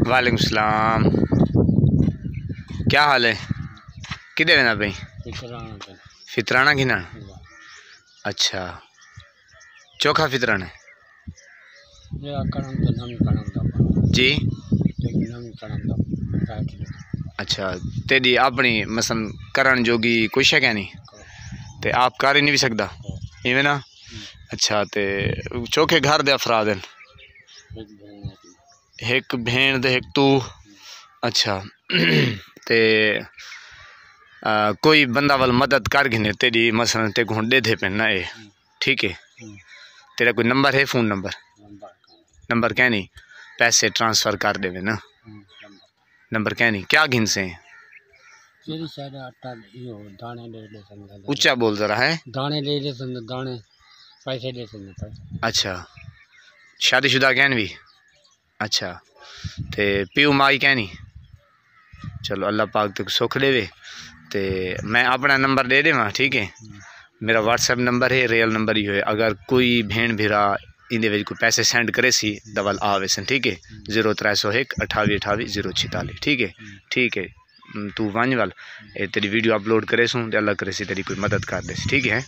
वालेकुम सलाम। क्या हाल है? किधर रहना भाई? फितराना की ना। अच्छा, चोखा फितराना है जी। अच्छा, तेरी अपनी मसन करण जोगी कुछ है क्या नहीं? ते आप कर ही नहीं भी सकता इवें ना। अच्छा, ते चोखे घर दे अफराद हैं? एक भेण दे एक तू। अच्छा ते कोई बंदा वाल मदद कर घिने तेरी मसलन ते घुंडे थे पे ना ये ठीक है। तेरा कोई नंबर है? फ़ोन नंबर क्या नहीं? पैसे ट्रांसफ़र कर देवे ना। नंबर क्या नहीं? क्या घिन से ऊंचा बोल जरा है। दाने ले ले दाने पैसे दे सकते। अच्छा, शादीशुदा क्या भी? अच्छा, ते प्यू माई क्या नहीं? चलो अल्लाह पाक तक सुख देवे। ते मैं अपना नंबर दे देवा ठीक है। मेरा व्हाट्सएप नंबर है, रियल नंबर ही है। अगर कोई भेण भीरा इंदे कोई पैसे सेंड करे सी दवल आवे सन ठीक है। 0301 28 28 046 ठीक है। तू वन वाल तेरी वीडियो अपलोड करे सूँ अल्लाह करे सी तेरी कोई मदद कर दे ठीक है।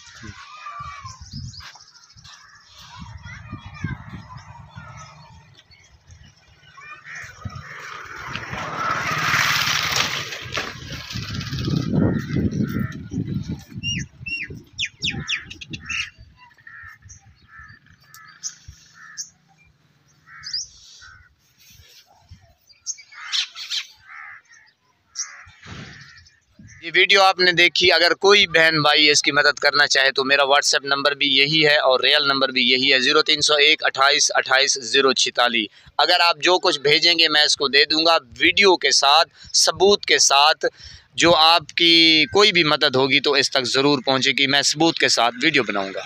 ये वीडियो आपने देखी, अगर कोई बहन भाई इसकी मदद करना चाहे तो मेरा व्हाट्सएप नंबर भी यही है और रियल नंबर भी यही है 0301 28 28 046। अगर आप जो कुछ भेजेंगे मैं इसको दे दूंगा वीडियो के साथ, सबूत के साथ। जो आपकी कोई भी मदद होगी तो इस तक ज़रूर पहुँचेगी, मैं सबूत के साथ वीडियो बनाऊँगा।